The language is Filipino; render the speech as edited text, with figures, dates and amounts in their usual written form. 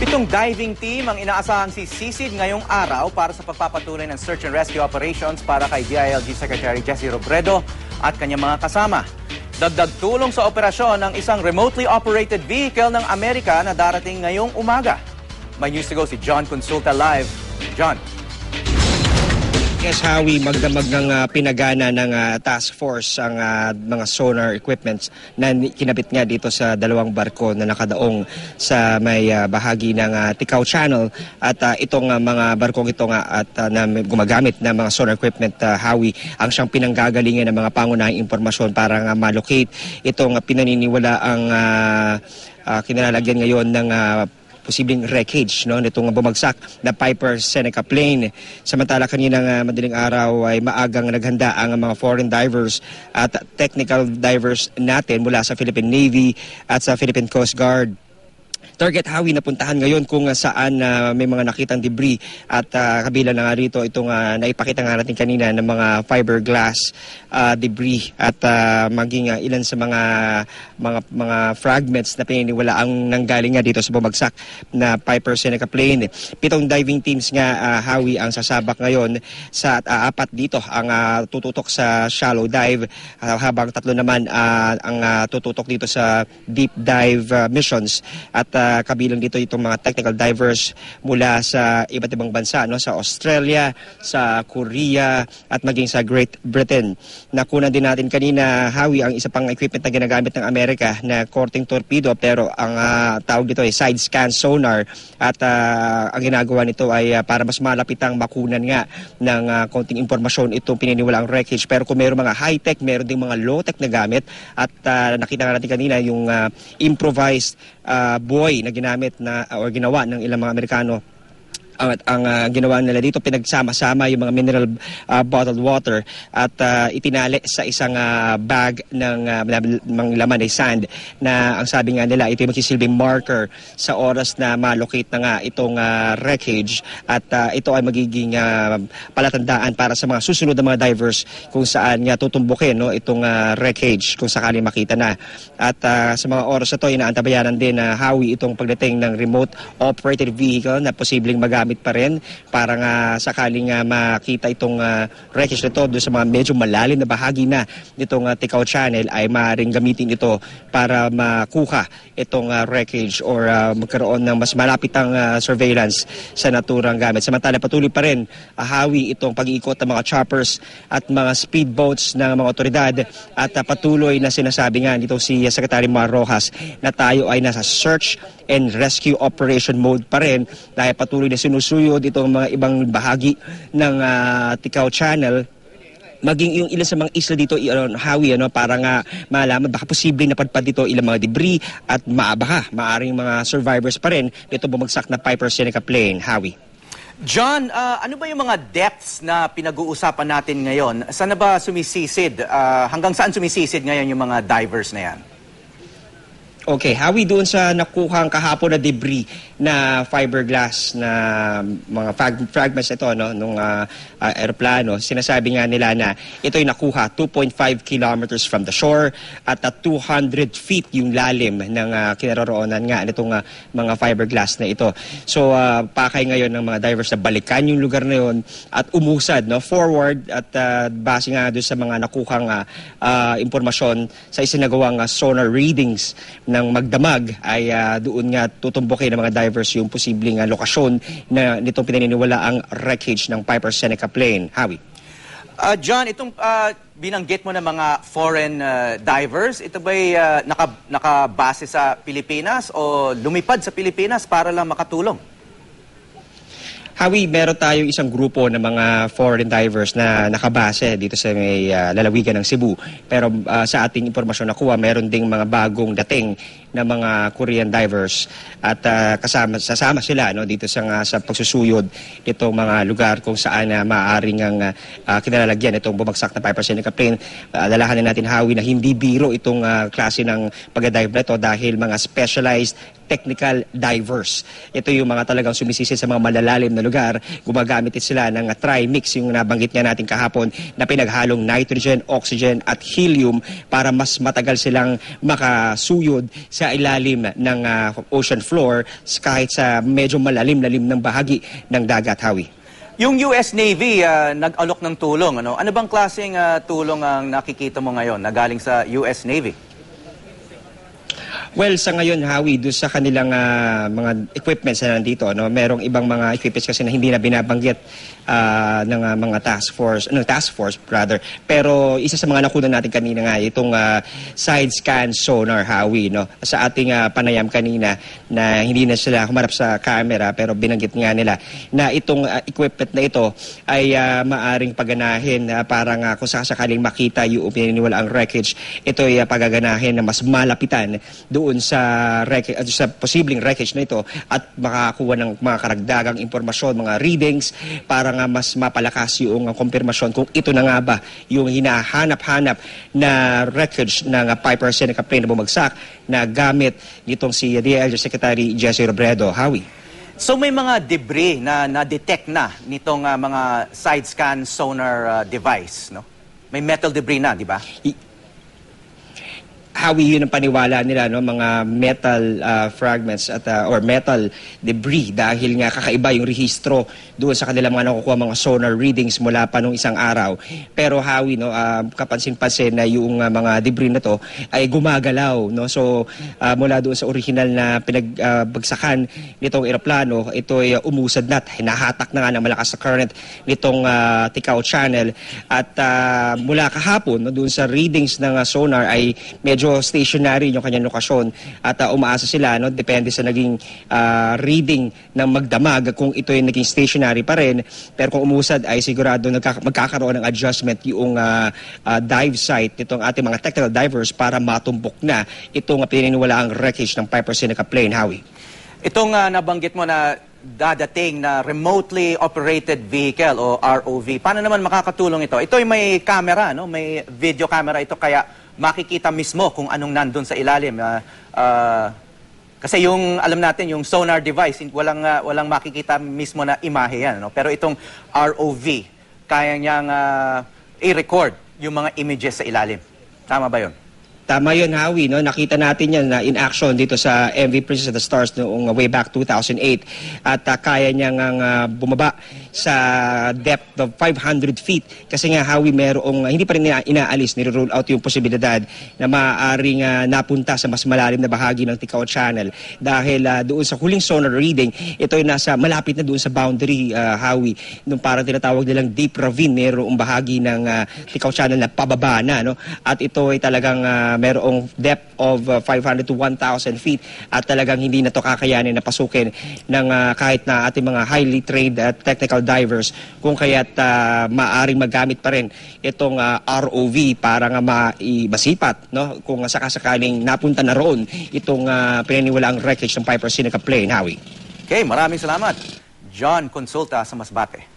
Pitong diving team ang inaasahang sisisid ngayong araw para sa pagpapatuloy ng search and rescue operations para kay DILG Secretary Jesse Robredo at kanyang mga kasama. Dagdag tulong sa operasyon ng isang remotely operated vehicle ng Amerika na darating ngayong umaga. May news to go si John Consulta live. John. Yes, Howie, magdamag ng pinagana ng task force ang mga sonar equipments na kinabit nga dito sa dalawang barko na nakadaong sa may bahagi ng Ticao Channel. At itong mga barkong ito nga at na gumagamit ng mga sonar equipment, Howie, ang siyang pinanggagalingan ng mga pangunahing impormasyon para nga malocate itong pinaniniwala ang kinalalagyan ngayon ng posibleng wreckage nitong bumagsak na Piper Seneca plane. Samantala kaninang madaling araw ay maagang naghanda ang mga foreign divers at technical divers natin mula sa Philippine Navy at sa Philippine Coast Guard. Target, Howie, napuntahan ngayon kung saan may mga nakitang debris at kabila na nga rito itong naipakita nga natin kanina ng mga fiberglass debris at maging ilan sa mga fragments na pininiwala ang nanggaling nga dito sa bumagsak na Piper Seneca plane. 7 diving teams nga, Howie, ang sasabak ngayon sa 4 dito ang tututok sa shallow dive habang 3 naman ang tututok dito sa deep dive missions at kabilang dito itong mga technical divers mula sa iba't ibang bansa, sa Australia, sa Korea at maging sa Great Britain. Nakunan din natin kanina, Howie, ang isa pang equipment na ginagamit ng Amerika na courting torpedo pero ang tawag dito ay side scan sonar at ang ginagawa nito ay para mas malapitang makunan nga ng konting impormasyon itong pininiwalaang wreckage. Pero kung mayroong mga high-tech, mayroon ding mga low-tech na gamit at nakita nga natin kanina yung improvised buoy na ginamit o ginawa ng ilang mga Amerikano. At ang ginawa nila dito, pinagsama-sama yung mga mineral bottled water at itinali sa isang bag ng laman ay sand na ang sabi nga nila ito yung magsisilbing marker sa oras na malocate na nga itong wreckage at ito ay magiging palatandaan para sa mga susunod na mga divers kung saan nga tutumbukin itong wreckage kung sakali makita na. At sa mga oras na ito, inaantabayanan din na Howie itong pagdating ng remote operated vehicle na posibleng magamit pa rin para nga sakaling makita itong wreckage nito doon sa mga medyo malalim na bahagi na nitong Ticao Channel ay maaaring gamitin ito para makuha itong wreckage or magkaroon ng mas malapitang surveillance sa naturang gamit. Samantala patuloy pa rin, Howie, itong pag-iikot ng mga choppers at mga speedboats ng mga otoridad at patuloy na sinasabi nga dito si Secretary Mar Rojas na tayo ay nasa search and rescue operation mode pa rin dahil patuloy na sinusuyod itong mga ibang bahagi ng Ticao Channel maging yung ilan sa mga isla dito, Howie, para nga malaman baka posibleng napadpad dito ilang mga debris at maaring mga survivors pa rin dito bumagsak na Piper Seneca plane, Howie. John, ano ba yung mga depths na pinag-uusapan natin ngayon? Saan na ba sumisisid? Hanggang saan sumisisid ngayon yung mga divers na yan? Okay, Howie, doon sa nakuhang kahapon na debris na fiberglass na mga fragments ito nung aeroplano, sinasabi nga nila na ito ay nakuha 2.5 kilometers from the shore at 200 feet yung lalim ng kinaroroonan nga nitong mga fiberglass na ito. So pakay ngayon ng mga divers na balikan yung lugar na yun at umusad forward at base nga doon sa mga nakuhang impormasyon sa isinagawang sonar readings ng magdamag ay doon nga tutumbukin ng mga divers yung posibleng lokasyon na nitong pinaniniwala ang wreckage ng Piper Seneca plane. Howie. John, itong binanggit mo na mga foreign divers, ito ba'y nakabase sa Pilipinas o lumipad sa Pilipinas para lang makatulong? Howie, meron tayo isang grupo ng mga foreign divers na nakabase dito sa may lalawigan ng Cebu. Pero sa ating impormasyon nakuha, meron ding mga bagong dating na mga Korean divers at sasama sila dito sa pagsusuyod nitong mga lugar kung saan maaaring ang kinalalagyan itong bumagsak na Piper Seneca plane. Alalahanin natin, Howie, na hindi biro itong klase ng pag-dive na ito dahil mga specialized technical divers. Ito yung mga talagang sumisisid sa mga malalalim na lugar. Gumagamit sila ng trimix, yung nabanggit nga natin kahapon, na pinaghalong nitrogen, oxygen at helium para mas matagal silang makasuyod sa ilalim ng ocean floor kahit sa medyo malalim-lalim ng bahagi ng dagat, Howie. Yung US Navy nag-alok ng tulong. Ano bang klaseng tulong ang nakikita mo ngayon na galing sa US Navy? Well, sa ngayon, Howie, doon sa kanilang mga equipments na nandito, merong ibang mga equipments kasi na hindi na binabanggit ng mga task force rather. Pero isa sa mga nakunan natin kanina nga, itong side scan sonar, Howie, sa ating panayam kanina na hindi na sila humarap sa camera pero binanggit nga nila na itong equipment na ito ay maaring paganahin para nga kung sakaling makita yung pininiwalaang wreckage, ito ay pagaganahin na mas malapitan doon sa posibleng wreckage na ito at makakuha ng mga karagdagang impormasyon, mga readings para nga mas mapalakas yung kumpirmasyon kung ito na nga ba yung hinahanap-hanap na wreckage ng Piper Seneca plane na bumagsak na gamit nitong si DILG Secretary Jesse Robredo. Howie. So may mga debris na na-detect na nitong mga side scan sonar device, no? May metal debris na, di ba? Howie, yun ang paniwala nila, mga metal fragments at or metal debris dahil nga kakaiba yung rehistro doon sa kanilang mga nakukuha mga sonar readings mula pa nung isang araw. Pero Howie, kapansin-pansin na yung mga debris na to ay gumagalaw, So mula doon sa original na pinagbagsakan nitong eroplano, ito ay umusad na at hinahatak na nga ng malakas na current nitong Ticao Channel at mula kahapon doon sa readings ng sonar ay medyo stationary yung kanyang lokasyon at umaasa sila depende sa naging reading ng magdamag kung ito ay naging stationary pa rin, pero kung umusad ay sigurado magkakaroon ng adjustment yung dive site nitong ating mga technical divers para matumbok na itong pininiwalaang wreckage ng Piper Seneca plane. Howie. Itong nabanggit mo na dadating na remotely operated vehicle o ROV, paano naman makakatulong ito? Ito ay may camera, may video camera ito kaya makikita mismo kung anong nandun sa ilalim. Kasi yung, alam natin, yung sonar device, walang makikita mismo na imahe yan. Pero itong ROV, kaya niyang i-record yung mga images sa ilalim. Tama ba yun? Tama yun, Howie. Nakita natin yan in action dito sa MV Princess of the Stars noong way back 2008. At kaya niyang bumaba sa depth of 500 feet. Kasi nga, Howie, hindi pa rin inaalis, nire-roll out yung posibilidad na maaaring napunta sa mas malalim na bahagi ng Ticao Channel. Dahil doon sa huling sonar reading, ito ay malapit na doon sa boundary, Howie. Nung parang tinatawag nilang deep ravine, mayroong bahagi ng Ticao Channel na pababa na. At ito ay talagang merong depth of 500 to 1,000 feet at talagang hindi na ito kakayanin na pasukin ng kahit na ating mga highly trained technical divers kung kaya't maaring magamit pa rin itong ROV para nga masipat kung sakasakaling napunta na roon itong pinaniwalaang wreckage ng Piper Seneca plane. Howie. Okay, maraming salamat. John Consulta sa Masbate.